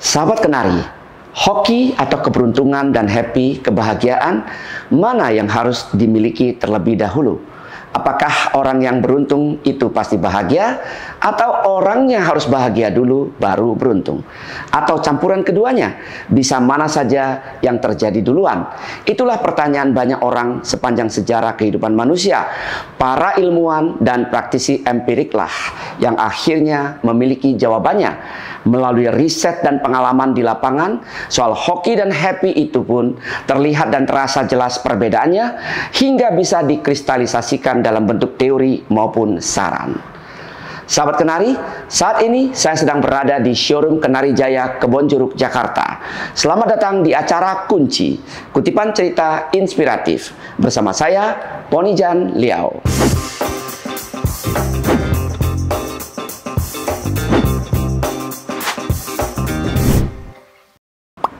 Sahabat Kenari, hoki atau keberuntungan dan happy, kebahagiaan, mana yang harus dimiliki terlebih dahulu? Apakah orang yang beruntung itu pasti bahagia, atau orang yang harus bahagia dulu baru beruntung? Atau campuran keduanya? Bisa mana saja yang terjadi duluan? Itulah pertanyaan banyak orang sepanjang sejarah kehidupan manusia. Para ilmuwan dan praktisi empiriklah yang akhirnya memiliki jawabannya. Melalui riset dan pengalaman di lapangan, soal hoki dan happy itu pun terlihat dan terasa jelas perbedaannya, hingga bisa dikristalisasikan dalam bentuk teori maupun saran. Sahabat Kenari, saat ini saya sedang berada di showroom Kenari Jaya, Kebonjeruk, Jakarta. Selamat datang di acara Kunci, kutipan cerita inspiratif. Bersama saya, Ponijan Liao.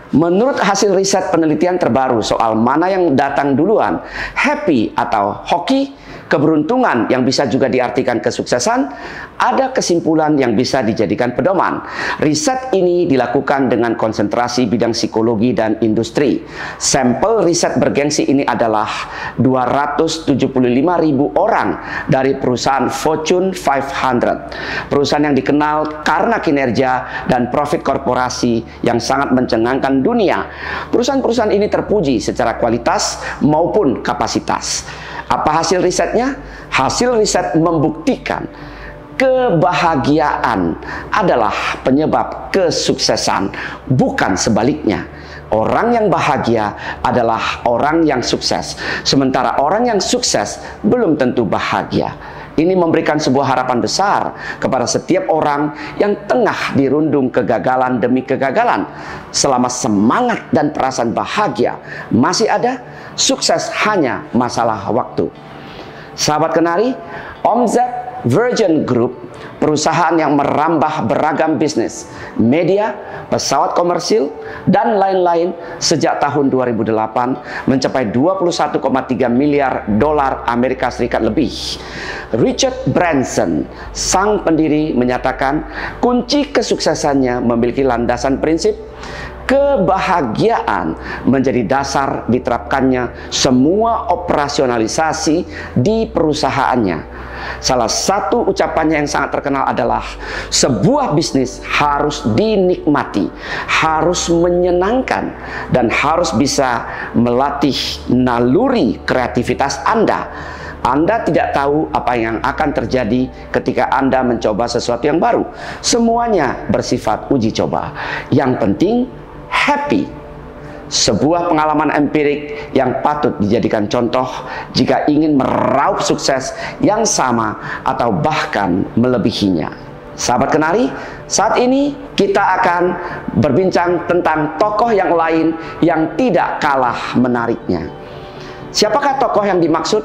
Menurut hasil riset penelitian terbaru soal mana yang datang duluan, happy atau hoki, keberuntungan yang bisa juga diartikan kesuksesan, ada kesimpulan yang bisa dijadikan pedoman. Riset ini dilakukan dengan konsentrasi bidang psikologi dan industri. Sampel riset bergengsi ini adalah 275.000 orang dari perusahaan Fortune 500. Perusahaan yang dikenal karena kinerja dan profit korporasi yang sangat mencengangkan dunia. Perusahaan-perusahaan ini terpuji secara kualitas maupun kapasitas. Apa hasil risetnya? Hasil riset membuktikan kebahagiaan adalah penyebab kesuksesan, bukan sebaliknya. Orang yang bahagia adalah orang yang sukses, sementara orang yang sukses belum tentu bahagia. Ini memberikan sebuah harapan besar kepada setiap orang yang tengah dirundung kegagalan demi kegagalan. Selama semangat dan perasaan bahagia masih ada, sukses hanya masalah waktu. Sahabat Kenari, omzet Virgin Group, perusahaan yang merambah beragam bisnis, media, pesawat komersil, dan lain-lain sejak tahun 2008 mencapai 21,3 miliar dolar Amerika Serikat lebih. Richard Branson, sang pendiri, menyatakan kunci kesuksesannya memiliki landasan prinsip kebahagiaan menjadi dasar diterapkannya semua operasionalisasi di perusahaannya. Salah satu ucapannya yang sangat terkenal adalah sebuah bisnis harus dinikmati, harus menyenangkan, dan harus bisa melatih naluri kreativitas Anda. Anda tidak tahu apa yang akan terjadi ketika Anda mencoba sesuatu yang baru. Semuanya bersifat uji coba. Yang penting happy. Sebuah pengalaman empirik yang patut dijadikan contoh jika ingin meraup sukses yang sama atau bahkan melebihinya. Sahabat Kenari, saat ini kita akan berbincang tentang tokoh yang lain yang tidak kalah menariknya. Siapakah tokoh yang dimaksud?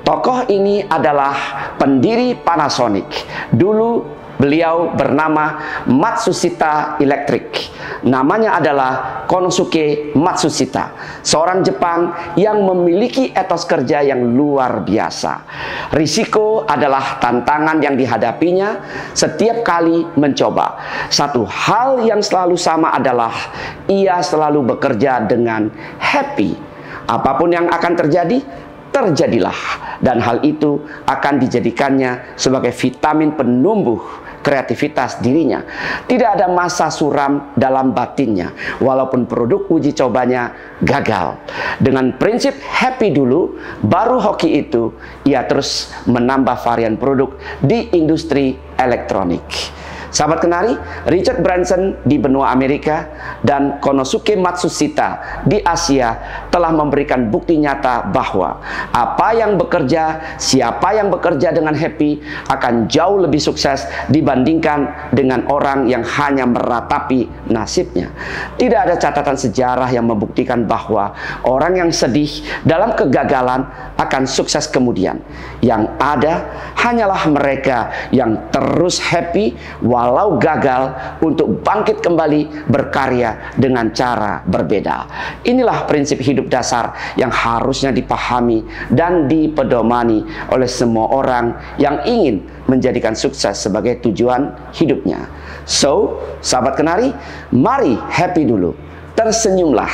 Tokoh ini adalah pendiri Panasonic. Dulu beliau bernama Matsushita Electric. Namanya adalah Konosuke Matsushita, seorang Jepang yang memiliki etos kerja yang luar biasa. Risiko adalah tantangan yang dihadapinya setiap kali mencoba. Satu hal yang selalu sama adalah ia selalu bekerja dengan happy. Apapun yang akan terjadi, terjadilah, dan hal itu akan dijadikannya sebagai vitamin penumbuh kreativitas dirinya. Tidak ada masa suram dalam batinnya, walaupun produk uji cobanya gagal. Dengan prinsip happy dulu, baru hoki itu, ia terus menambah varian produk di industri elektronik. Sahabat Kenari, Richard Branson di benua Amerika dan Konosuke Matsushita di Asia telah memberikan bukti nyata bahwa apa yang bekerja, siapa yang bekerja dengan happy akan jauh lebih sukses dibandingkan dengan orang yang hanya meratapi nasibnya. Tidak ada catatan sejarah yang membuktikan bahwa orang yang sedih dalam kegagalan akan sukses kemudian. Yang ada hanyalah mereka yang terus happy walau gagal, untuk bangkit kembali berkarya dengan cara berbeda. Inilah prinsip hidup dasar yang harusnya dipahami dan dipedomani oleh semua orang yang ingin menjadikan sukses sebagai tujuan hidupnya. So, sahabat kenari, mari happy dulu. Tersenyumlah,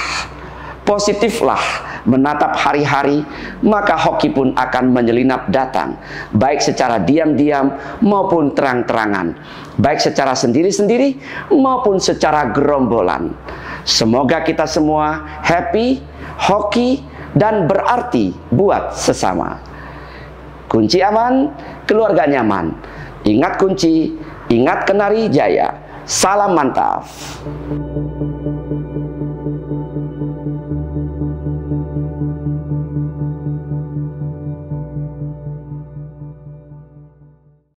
positiflah menatap hari-hari, maka hoki pun akan menyelinap datang, baik secara diam-diam maupun terang-terangan, baik secara sendiri-sendiri maupun secara gerombolan. Semoga kita semua happy, hoki, dan berarti buat sesama. Kunci aman, keluarga nyaman. Ingat kunci, ingat Kenari Jaya. Salam mantap.